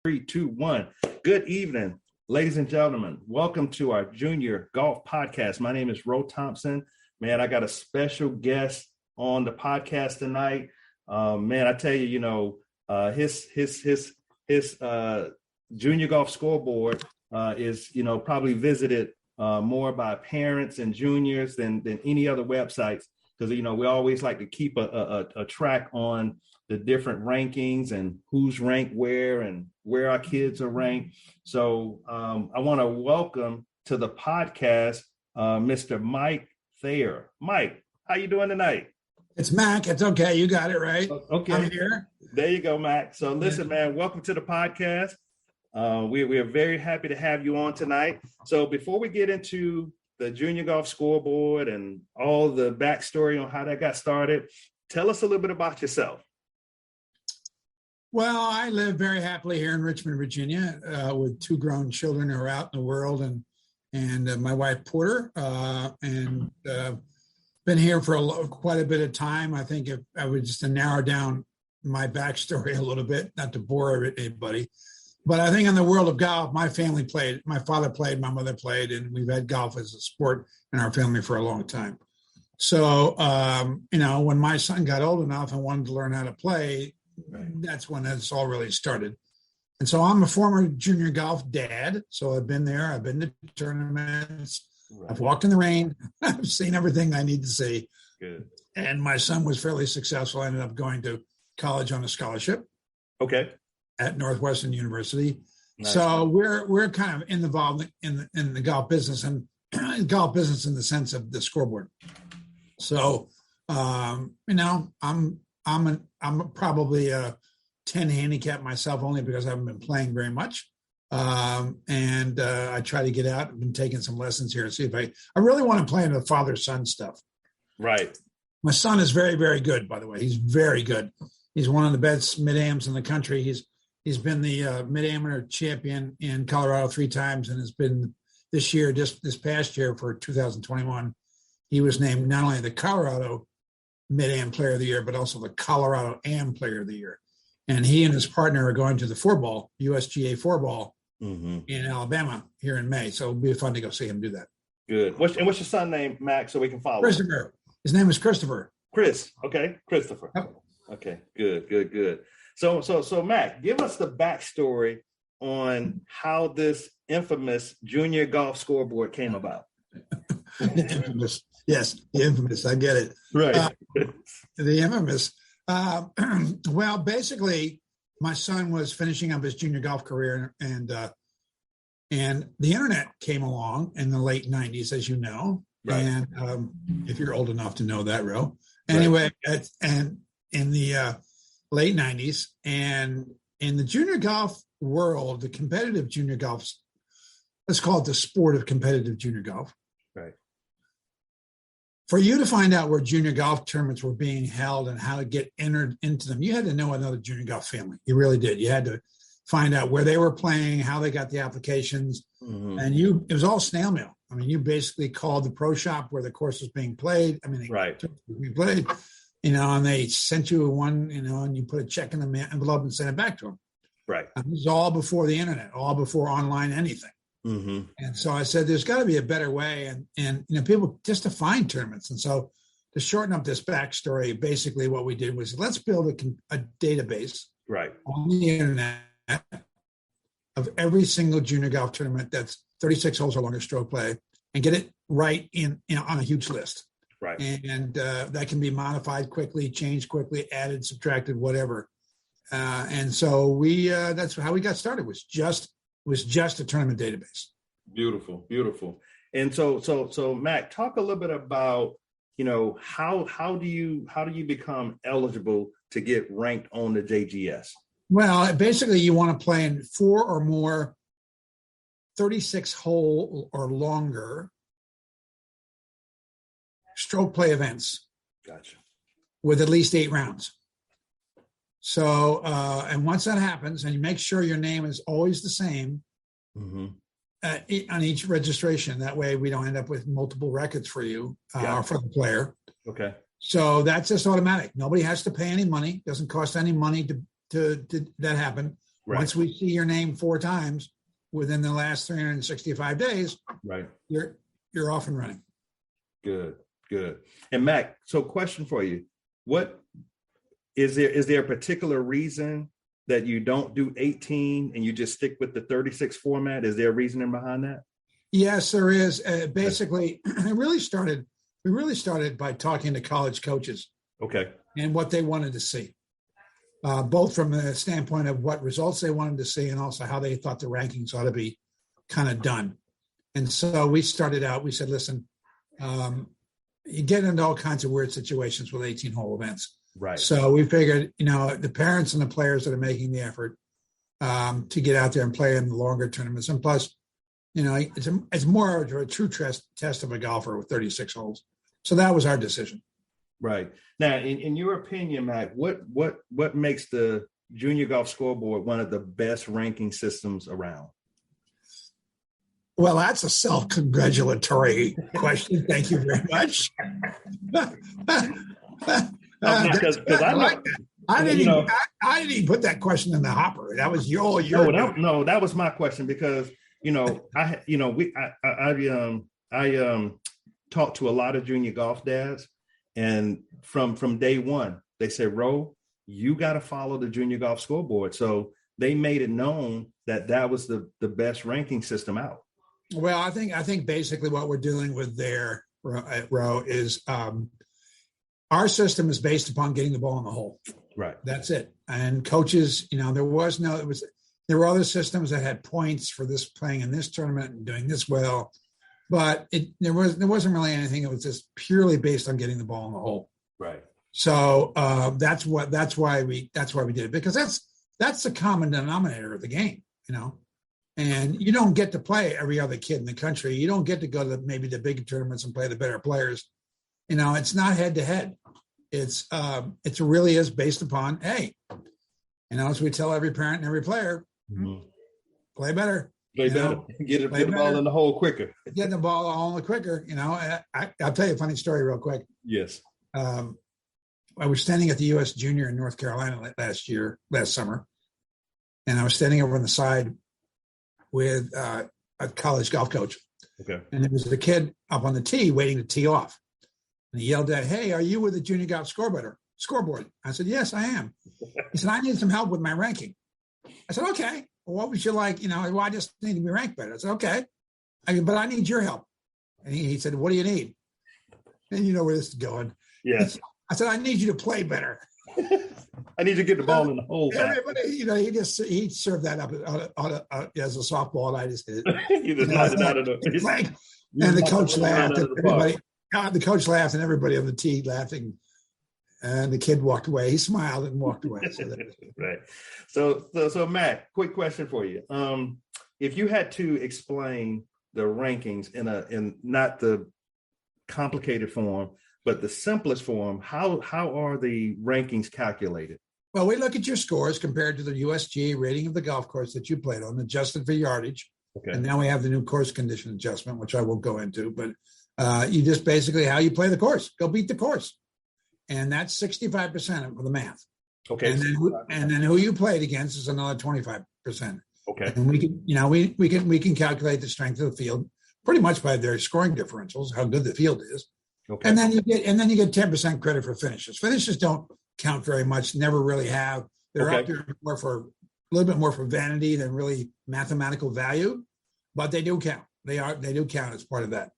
3, 2, 1. Good evening, ladies and gentlemen. Welcome to our junior golf podcast. My name is Ro Thompson. Man, I got a special guest on the podcast tonight. Man, I tell you, his junior golf scoreboard is, probably visited more by parents and juniors than any other websites, because we always like to keep a track on the different rankings and who's ranked where and where our kids are ranked. So I want to welcome to the podcast Mr. Mike Thayer. Mike, how you doing tonight? It's Mac. It's okay. You got it right. Okay. I'm here. There you go, Mac. So listen, man, welcome to the podcast. We are very happy to have you on tonight. So before we get into the junior golf scoreboard and all the backstory on how that got started, tell us a little bit about yourself. Well, I live very happily here in Richmond, Virginia, with two grown children who are out in the world, and my wife Porter, and been here for quite a bit of time. I think if I would just to narrow down my backstory a little bit, not to bore anybody, but I think in the world of golf, my family played. My father played, my mother played, and we've had golf as a sport in our family for a long time. So, when my son got old enough and wanted to learn how to play, that's when it's all really started. And so I'm a former junior golf dad. So I've been there. I've been to tournaments. Right. I've walked in the rain. I've seen everything I need to see. Good. And my son was fairly successful. I ended up going to college on a scholarship. Okay. At Northwestern University. Nice. So we're kind of involved in the golf business, and golf business in the sense of the scoreboard. So I'm probably a 10 handicap myself, only because I haven't been playing very much. And I try to get out. I've been taking some lessons here and see if I really want to play in the father-son stuff. Right. My son is very, very good, by the way. He's very good. He's one of the best mid-ams in the country. He's been the mid-amateur champion in Colorado 3 times, and has been this year, just this past year for 2021, he was named not only the Colorado Mid-Am Player of the Year, but also the Colorado Am Player of the Year. And he and his partner are going to the USGA 4-ball in Alabama here in May. So it'll be fun to go see him do that. Good. What's your son's name, Mac, so we can follow? Christopher. His name is Christopher. Chris. Okay. Christopher. Yep. Okay. Good. So Mac, give us the backstory on how this infamous junior golf scoreboard came about. Infamous. Yes, the infamous. I get it. Right. The infamous. Well, basically, my son was finishing up his junior golf career, and the internet came along in the late 90s, as you know. Right. And if you're old enough to know that, Ro. Anyway, right. And in the late 90s, and in the junior golf world, the competitive junior golf, let's call it the sport of competitive junior golf. Right. For you to find out where junior golf tournaments were being held and how to get entered into them, you had to know another junior golf family. You really did. You had to find out where they were playing, how they got the applications, and it was all snail mail. I mean, you basically called the pro shop where the course was being played. I mean, we played, and they sent you one, and you put a check in the envelope and sent it back to them. Right. And this was all before the internet, all before online anything. And so I said, there's got to be a better way, and people just to find tournaments. And so to shorten up this backstory, basically what we did was let's build a database on the internet of every single junior golf tournament that's 36 holes or longer stroke play, and get it right in on a huge list. Right. And that can be modified quickly, changed quickly, added, subtracted, whatever. And so that's how we got started. Was just a tournament database. Beautiful. And so Mac, talk a little bit about, how do you become eligible to get ranked on the JGS? Well, basically you want to play in 4 or more 36 hole or longer stroke play events. Gotcha. With at least 8 rounds. So, and once that happens, and you make sure your name is always the same on each registration, that way we don't end up with multiple records for you or for the player. Okay. So that's just automatic. Nobody has to pay any money. Doesn't cost any money to that happen. Right. Once we see your name 4 times within the last 365 days, right, you're off and running. Good. And Mac, so question for you: what is there a particular reason that you don't do 18 and you just stick with the 36 format? Is there a reasoning behind that? Yes, there is. Basically, we really started by talking to college coaches. Okay. And what they wanted to see, both from the standpoint of what results they wanted to see and also how they thought the rankings ought to be kind of done. And so we started out, we said, listen, you get into all kinds of weird situations with 18-hole events. Right. So we figured, the parents and the players that are making the effort to get out there and play in the longer tournaments. And plus, it's more of a true test of a golfer with 36 holes. So that was our decision. Right. Now, in your opinion, Matt, what makes the Junior Golf Scoreboard one of the best ranking systems around? Well, that's a self-congratulatory question. Thank you very much. I didn't even put that question in the hopper. That was your. No, that was my question because I talked to a lot of junior golf dads, and from day one they said, "Ro, you got to follow the Junior Golf Scoreboard." So they made it known that was the best ranking system out. Well, I think basically what we're dealing with there, Ro, is our system is based upon getting the ball in the hole. Right. That's it. And coaches, there were other systems that had points for this playing in this tournament and doing this well, but there wasn't really anything. It was just purely based on getting the ball in the hole. Right. So that's why we did it, because that's the common denominator of the game, And you don't get to play every other kid in the country. You don't get to go to maybe the big tournaments and play the better players. It's not head to head. It really is based upon, hey, as we tell every parent and every player, play better. Play better. Get the ball in the hole quicker. Get the ball all in the quicker. I'll tell you a funny story real quick. Yes. I was standing at the U.S. Junior in North Carolina last summer, and I was standing over on the side with a college golf coach. Okay. And there was a kid up on the tee waiting to tee off. And he yelled out, "Hey, are you with the Junior Golf Scoreboard?" I said, "Yes, I am." He said, "I need some help with my ranking." I said, "Okay. Well, what would you like? Well, I just need to be ranked better." I said, "Okay. But I need your help." And he said, "What do you need?" And you know where this is going. Yes. I said, "I need you to play better." I need you to get the ball in the hole. Everybody, he served that up as a softball, and I just did it. You just knocked it out of the. And the coach laughed. The coach laughed, and everybody on the tee laughing. And the kid walked away. He smiled and walked away. Right. So Matt, quick question for you. If you had to explain the rankings in not the complicated form, but the simplest form, how are the rankings calculated? Well, we look at your scores compared to the USGA rating of the golf course that you played on, adjusted for yardage. Okay. And now we have the new course condition adjustment, which I won't go into, but you just basically how you play the course. Go beat the course. And that's 65% of the math. Okay. And then who you played against is another 25%. Okay. And we can calculate the strength of the field pretty much by their scoring differentials, how good the field is. Okay. And then you get 10% credit for finishes. Finishes don't count very much, never really have. They're out there a little bit more for vanity than really mathematical value, but they do count. They do count as part of that.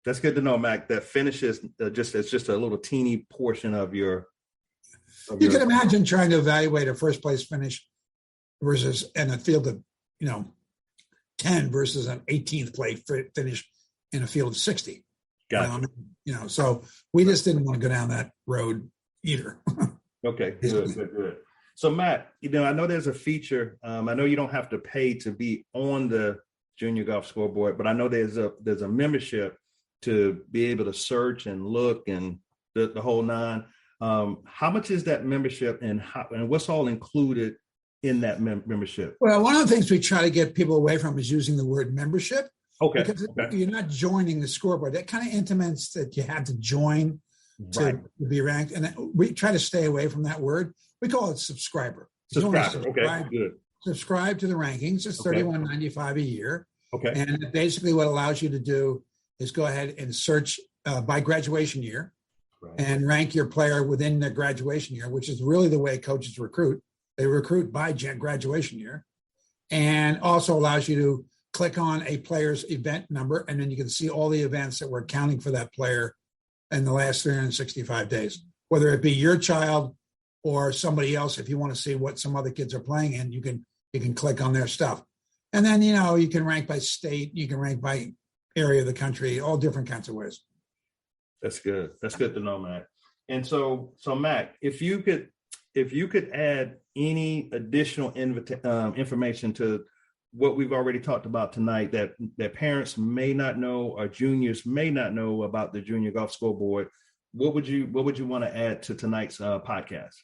That's good to know, Mac. That finishes it's just a little teeny portion of your. You can imagine trying to evaluate a first place finish versus in a field of 10 versus an 18th place finish in a field of 60. Gotcha. So we just didn't want to go down that road either. Okay, good. So Matt, I know there's a feature. I know you don't have to pay to be on the Junior Golf Scoreboard, but I know there's a membership to be able to search and look and the whole nine. How much is that membership, and what's all included in that membership? Well, one of the things we try to get people away from is using the word membership. Okay. Because you're not joining the scoreboard. That kind of intimates that you have to join to be ranked. And we try to stay away from that word. We call it subscriber. You want to Subscriber. Okay, good. subscribe to the rankings. It's $31.95 a year. Okay. And basically what it allows you to do is go ahead and search by graduation year and rank your player within the graduation year, which is really the way coaches recruit. They recruit by graduation year, and also allows you to click on a player's event number, and then you can see all the events that were counting for that player in the last 365 days, whether it be your child or somebody else. If you want to see what some other kids are playing in, you can click on their stuff. And then, you can rank by state, you can rank by area of the country, all different kinds of ways. That's good. That's good to know, Mac. And so Mac, if you could add any additional information to what we've already talked about tonight that parents may not know or juniors may not know about the Junior Golf Scoreboard, what would you want to add to tonight's podcast?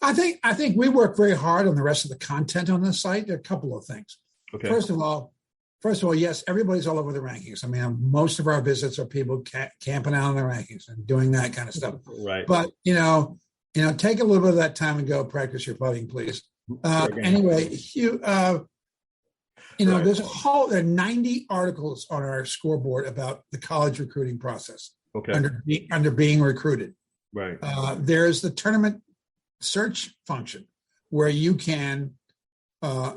I think we work very hard on the rest of the content on this site. There are a couple of things. Okay. First of all, yes, everybody's all over the rankings. I mean, most of our visits are people camping out on the rankings and doing that kind of stuff. Right. But take a little bit of that time and go practice your putting, please. Anyway, there are 90 articles on our scoreboard about the college recruiting process. Okay. Under being recruited. Right. There's the tournament search function where you can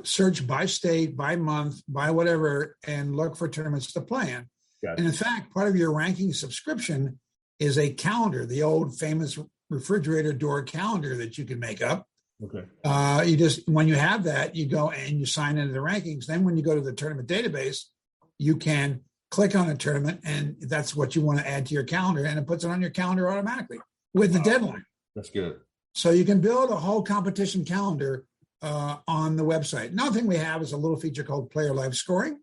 search by state, by month, by whatever, and look for tournaments to play in. Gotcha. And in fact, part of your ranking subscription is a calendar, the old famous refrigerator door calendar that you can make up. Okay. When you have that, you go and you sign into the rankings. Then when you go to the tournament database, you can click on a tournament, and that's what you want to add to your calendar, and it puts it on your calendar automatically with the deadline. That's good. So you can build a whole competition calendar on the website. Another thing we have is a little feature called Player Live Scoring,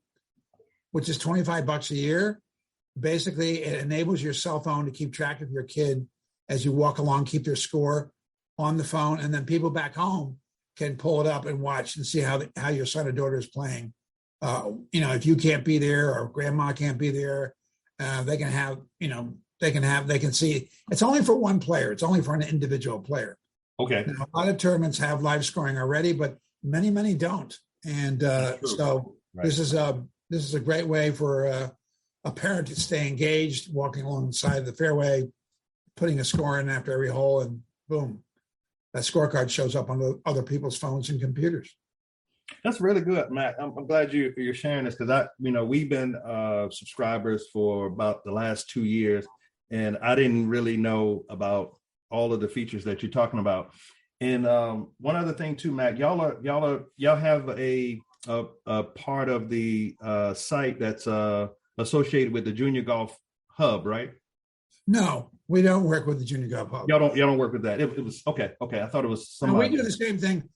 which is $25 a year. Basically, it enables your cell phone to keep track of your kid as you walk along, keep their score on the phone, and then people back home can pull it up and watch and see how your son or daughter is playing. If you can't be there or grandma can't be there, they can see. It's only for one player. It's only for an individual player. Okay. Now, a lot of tournaments have live scoring already, but many don't. And so right. This is a great way for a parent to stay engaged, walking alongside the fairway, putting a score in after every hole, and boom, that scorecard shows up on other people's phones and computers. That's really good, Matt. I'm glad you're sharing this, because we've been subscribers for about the last 2 years, and I didn't really know about all of the features that you're talking about. And one other thing too, Matt, y'all have a part of the site that's associated with the Junior Golf Hub, right? No, we don't work with the Junior Golf Hub. Y'all don't work with that. It was okay. I thought it was somebody. We do the same thing.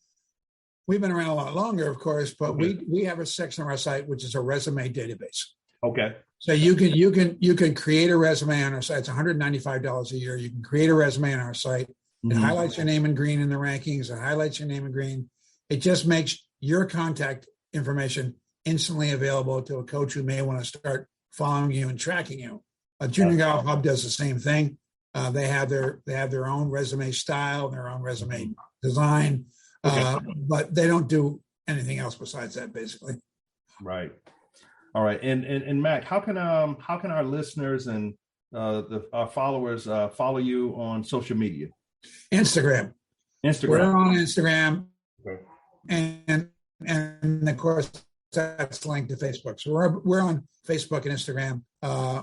We've been around a lot longer, of course, but we have a section of our site which is a resume database. Okay. So you can create a resume on our site. It's $195 a year. You can create a resume on our site. It highlights your name in green in the rankings. It highlights your name in green. It just makes your contact information instantly available to a coach who may want to start following you and tracking you. A Junior Golf Hub does the same thing. They have their own resume style, their own resume design, but they don't do anything else besides that, basically. Right. All right. And Mac, how can our listeners and our followers follow you on social media? Instagram. We're on Instagram, and of course that's linked to Facebook. So we're on Facebook and Instagram.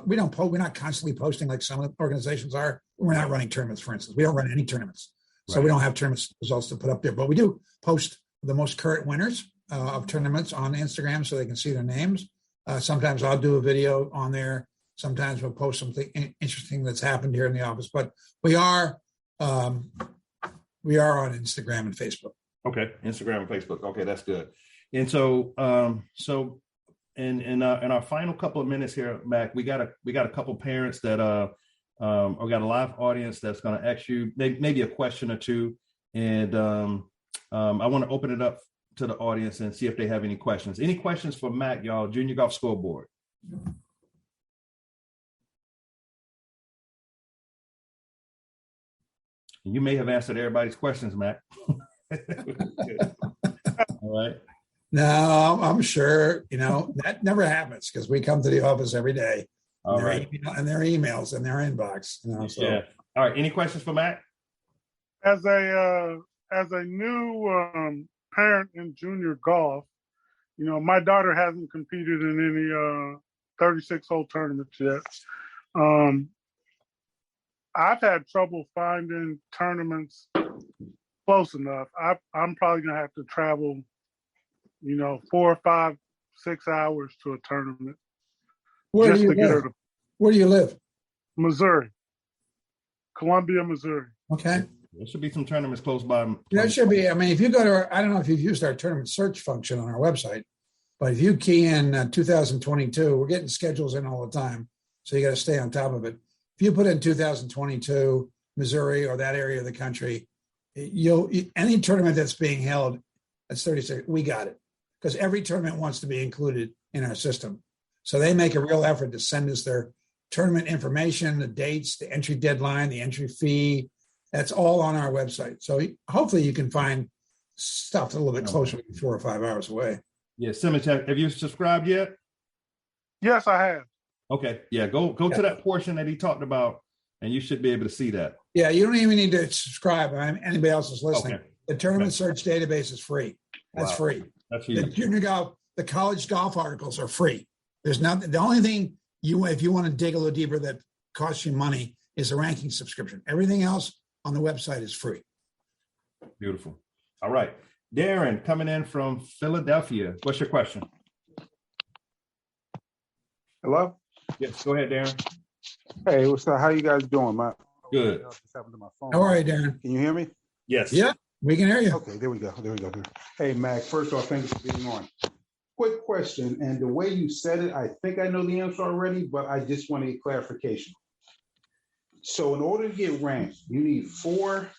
We're not constantly posting like some organizations are. We're not running tournaments, for instance. We don't run any tournaments, so we don't have tournament results to put up there. But we do post the most current winners of tournaments on Instagram, so they can see their names. Sometimes I'll do a video on there. Sometimes we'll post something interesting that's happened here in the office. But we are on Instagram and Facebook. Okay, Instagram and Facebook. Okay, that's good. And so in our final couple of minutes here, Mac, we got a couple parents that or got a live audience that's going to ask you maybe a question or two, and I want to open it up to the audience and see if they have any questions. Any questions for Mac, y'all? Junior Golf Scoreboard. You may have answered everybody's questions, Mac. All right. No, I'm sure, that never happens because we come to the office every day and All right. and their emails and their inbox, so. Yeah. All right. Any questions for Matt? As a new parent in junior golf, my daughter hasn't competed in any 36-hole tournaments yet. I've had trouble finding tournaments close enough. I'm probably gonna have to travel, 4, 5, 6 hours to a tournament. Where do you live? Where do you live? Missouri, Columbia, Missouri. Okay. There should be some tournaments close by. There should be. I mean, if you go to I don't know if you've used our tournament search function on our website, but if you key in 2022, we're getting schedules in all the time, so you got to stay on top of it. If you put in 2022 Missouri or that area of the country, any tournament that's being held that's 36, we got it, because every tournament wants to be included in our system. So they make a real effort to send us their tournament information, the dates, the entry deadline, the entry fee. That's all on our website. So hopefully you can find stuff a little bit closer than 4 or 5 hours away. Yeah, Simmons, have you subscribed yet? Yes, I have. Okay. Yeah, go to that portion that he talked about, and you should be able to see that. Yeah, you don't even need to subscribe. Anybody else is listening. Okay. The tournament search database is free. That's free. That's the huge. junior golf, the college golf articles are free. There's nothing. The only thing if you want to dig a little deeper that costs you money is a ranking subscription. Everything else on the website is free. Beautiful. All right. Darren, coming in from Philadelphia. What's your question? Hello? Yes, go ahead, Darren. Hey, what's up? How you guys doing? Good. How are you, Darren? Can you hear me? Yes. Yeah, we can hear you. Okay, there we go. Hey, Mac, first off, thank you for being on. Quick question, and the way you said it, I think I know the answer already, but I just want to get clarification. So in order to get ranked, you need 4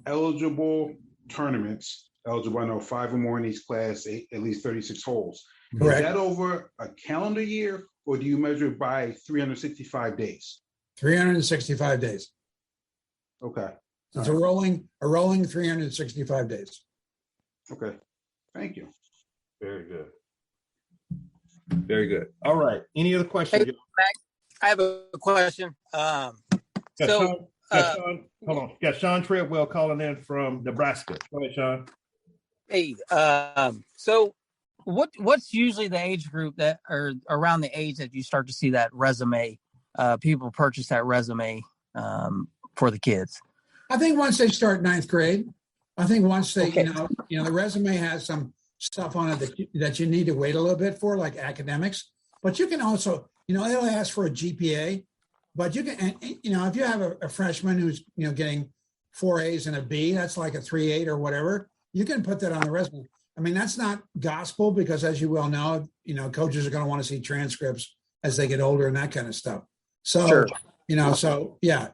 eligible tournaments. Eligible, I know 5 or more in each class, at least 36 holes. Correct. Is that over a calendar year, or do you measure it by 365 days? 365 days. Okay. It's a rolling 365 days. Okay. Thank you. Very good. Very good. All right. Any other questions? Hey, Mac, I have a question. Hold on. Got Sean Treadwell calling in from Nebraska. Go ahead, Sean. Hey, so what's usually the age group that, or around the age that you start to see that resume, people purchase that resume for the kids? I think once they start 9th grade, I think once they, the resume has some stuff on it that you need to wait a little bit for, like academics. But you can also, they'll ask for a GPA, but you can, if you have a freshman who's, getting 4 A's and a B, that's like a 3.8 or whatever, you can put that on the resume. I mean, that's not gospel because, as you well know, coaches are going to want to see transcripts as they get older and that kind of stuff. So, sure. So yeah,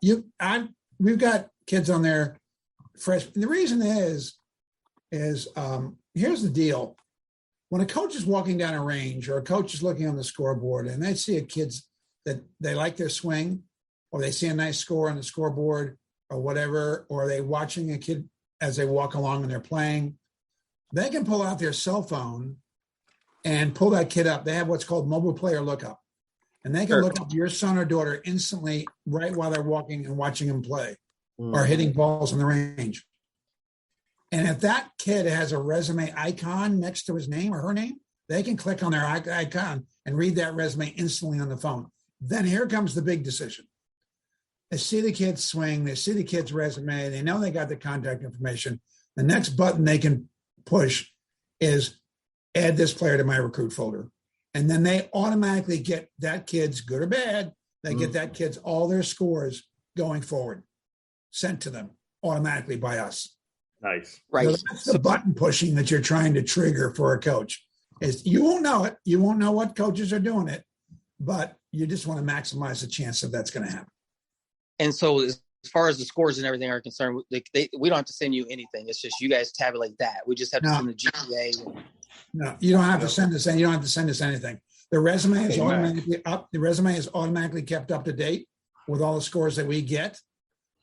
we've got kids on there fresh. And the reason is here's the deal. When a coach is walking down a range or a coach is looking on the scoreboard and they see a kid's that they like their swing, or they see a nice score on the scoreboard or whatever, or they watching a kid as they walk along and they're playing, they can pull out their cell phone and pull that kid up. They have what's called mobile player lookup. And they can look up your son or daughter instantly right while they're walking and watching them play or hitting balls on the range. And if that kid has a resume icon next to his name or her name, they can click on their icon and read that resume instantly on the phone. Then here comes the big decision. They see the kid's swing, they see the kid's resume, they know they got the contact information. The next button they can push is add this player to my recruit folder. And then they automatically get that kid's, good or bad, they get that kid's all their scores going forward, sent to them automatically by us. Nice. Right. So that's the button pushing that you're trying to trigger for a coach. Is you won't know it. You won't know what coaches are doing it, but you just want to maximize the chance that that's going to happen. And so as far as the scores and everything are concerned, we don't have to send you anything. It's just you guys tabulate that. We just have to send the GPA. No, you don't have to send us. You don't have to send us anything. The resume is automatically up. The resume is automatically kept up to date with all the scores that we get.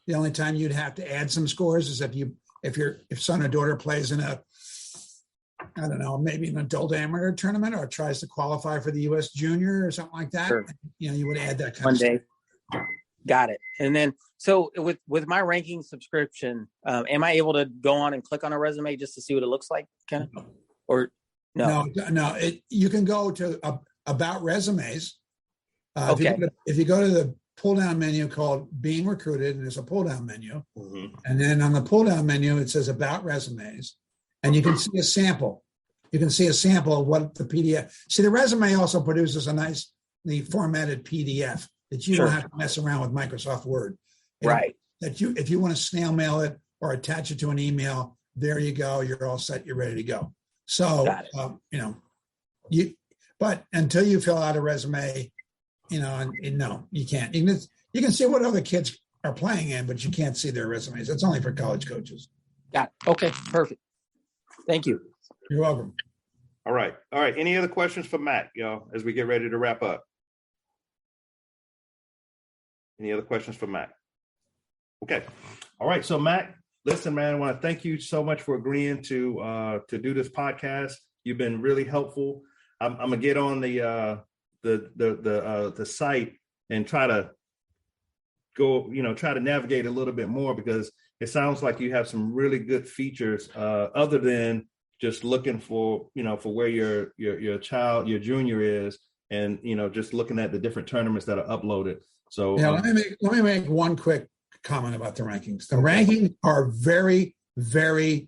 The only time you'd have to add some scores is if you if son or daughter plays in a, I don't know, maybe an adult amateur tournament or tries to qualify for the U.S. Junior or something like that, Sure. You would add that kind One of day. stuff. Got it. And then, so with my ranking subscription, am I able to go on and click on a resume just to see what it looks like, kind of? Or no? No. You can go to about resumes. Okay. If you go to the pull-down menu called Being Recruited, and there's a pull-down menu, and then on the pull-down menu it says About Resumes, and you can see a sample. You can see a sample of what the PDF. See, the resume also produces a nicely formatted PDF that you don't have to mess around with Microsoft Word. Right. That if you want to snail mail it or attach it to an email, there you go. You're all set. You're ready to go. So, but until you fill out a resume, no, you can't. You can see what other kids are playing in, but you can't see their resumes. That's only for college coaches. Got it. Okay, perfect. Thank you. You're welcome. All right. Any other questions for Matt, as we get ready to wrap up? Any other questions for Matt? Okay. All right. So Matt, listen, man, I want to thank you so much for agreeing to do this podcast. You've been really helpful. I'm gonna get on the site and try to go, try to navigate a little bit more, because it sounds like you have some really good features other than just looking for, for where your child, your junior is, and, just looking at the different tournaments that are uploaded. So let me make one quick comment about the rankings. The rankings are very, very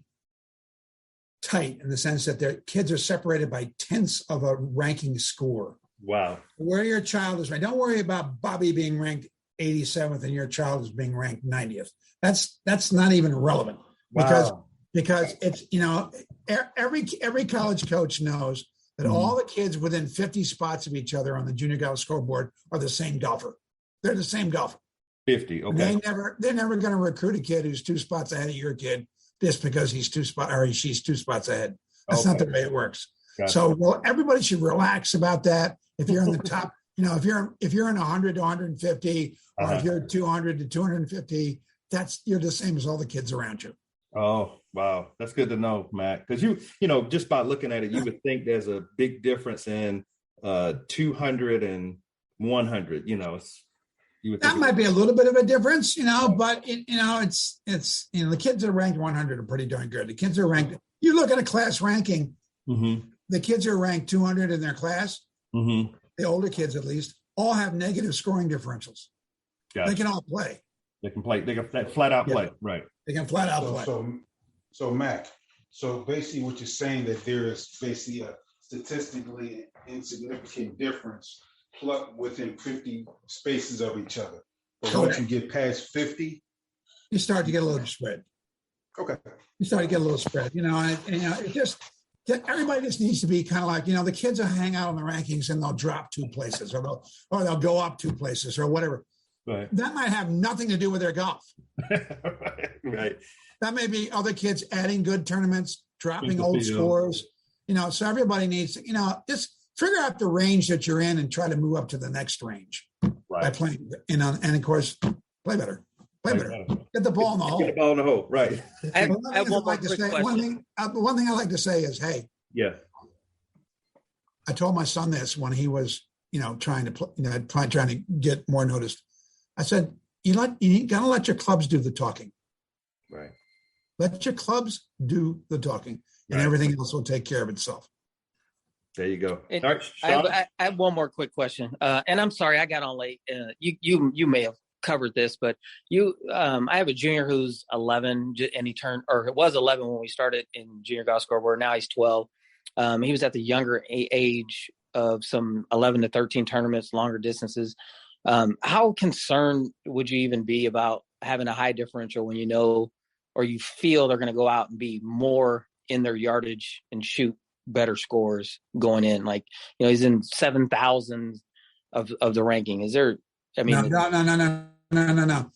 tight in the sense that their kids are separated by tenths of a ranking score. Wow. Where your child is ranked. Don't worry about Bobby being ranked 87th and your child is being ranked 90th. That's not even relevant. Wow. Because it's, every college coach knows that all the kids within 50 spots of each other on the junior golf scoreboard are the same golfer. They're the same golfer. 50. Okay. They're never going to recruit a kid who's 2 spots ahead of your kid just because he's 2 spots or she's 2 spots ahead. That's not the way it works. Gotcha. So, everybody should relax about that. If you're in the top, if you're in 100 to 150, or if you're 200 to 250, you're the same as all the kids around you. Oh, wow. That's good to know, Matt. Because just by looking at it, you would think there's a big difference in 200 and 100. That might be a little bit of a difference, but it's the kids that are ranked 100 are pretty darn good. The kids are ranked. You look at a class ranking. The kids who are ranked 200 in their class, the older kids at least, all have negative scoring differentials. Gotcha. They can all play. They can play. They can flat out play. Right. They can flat out play. So Mac, so basically what you're saying that there is basically a statistically insignificant difference within 50 spaces of each other. But once you get past 50, you start to get a little spread. Okay. You start to get a little spread. It just everybody just needs to be kind of like, the kids will hang out on the rankings and they'll drop 2 places, or they'll go up 2 places or whatever. Right. That might have nothing to do with their golf. Right. That may be other kids adding good tournaments, dropping old scores. So everybody needs to, just figure out the range that you're in and try to move up to the next range by playing. And of course, play better. Play better. Get the ball in the hole. Get the ball in the hole. Right. One thing I like to say is, hey. Yeah. I told my son this when he was, trying to get more noticed. I said, you got to let your clubs do the talking. Right. Let your clubs do the talking, and everything else will take care of itself. There you go. All right, I have one more quick question, and I'm sorry I got on late. You may have covered this, but I have a junior who's 11, and it was 11 when we started in junior golf scoreboard. Now he's 12. He was at the younger age of some 11 to 13 tournaments, longer distances. How concerned would you even be about having a high differential when or you feel they're going to go out and be more in their yardage and shoot better scores going in? Like, he's in 7,000 of the ranking. Is there, No.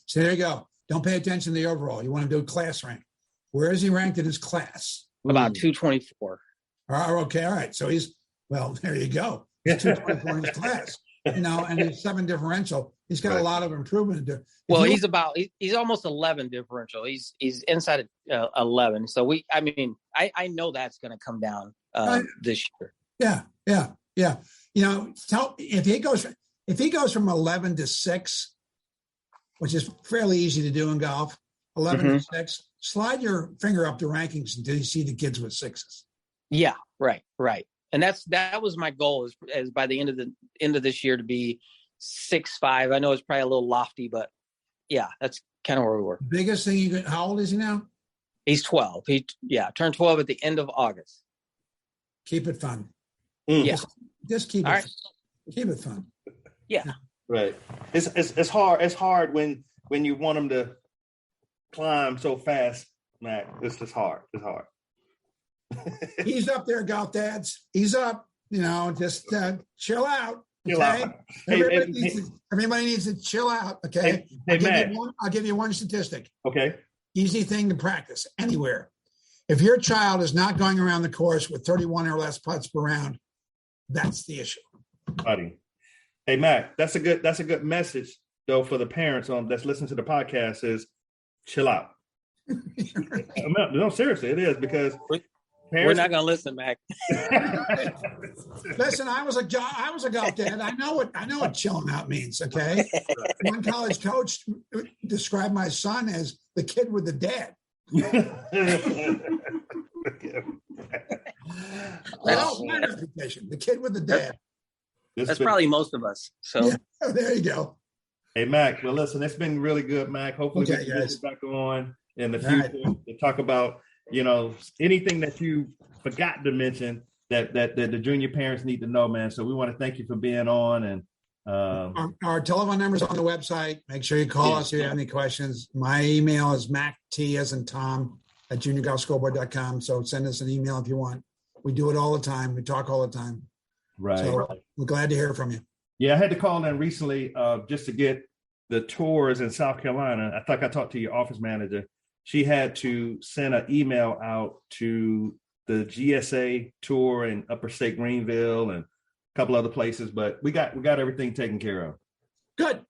So there you go. Don't pay attention to the overall. You want to do class rank. Where is he ranked in his class? About 224. Okay. All right. So there you go. He's 224 in his class. and he's 7 differential. He's got a lot of improvement to do. Well, he's almost 11 differential. He's inside of 11. So I know that's going to come down this year. Yeah. If he goes from 11 to 6, which is fairly easy to do in golf, 11 to 6, slide your finger up the rankings until you see the kids with 6s. Yeah, right. And that was my goal is by the end of this year to be 6'5". I know it's probably a little lofty, but yeah, that's kind of where we were. Biggest thing how old is he now? He's 12. He turned 12 at the end of August. Keep it fun. Yeah. Just keep it All fun. right. Keep it fun. Yeah. Right. It's hard when you want them to climb so fast, Mac. It's just hard. It's hard. He's up there, golf dads. He's up. Just chill out. Chill out. Everybody needs to chill out. Okay. I'll give you one statistic. Okay. Easy thing to practice anywhere. If your child is not going around the course with 31 or less putts per round, that's the issue. Buddy. Hey, Mac, that's a good message though for the parents that's listening to the podcast is chill out. No, seriously, it is because we're not going to listen, Mac. Listen, I was a golf dad. I know what chilling out means. Okay, one college coach described my son as the kid with the dad. My reputation, the kid with the dad. That's probably most of us. So there you go. Hey, Mac. Well, listen, it's been really good, Mac. Hopefully we can get you back on in the future to talk about, anything that you forgot to mention that the junior parents need to know, man. So we want to thank you for being on. And our telephone number is on the website. Make sure you call us if you have any questions. My email is MacT as in Tom at juniorgolfscoreboard.com. So send us an email if you want. We do it all the time. We talk all the time. Right. So we're glad to hear from you. Yeah, I had to call in recently just to get the tours in South Carolina. I think I talked to your office manager. She had to send an email out to the GSA tour in Upper State Greenville and a couple other places, but we got everything taken care of. Good.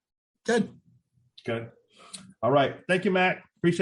All right. Thank you, Mac.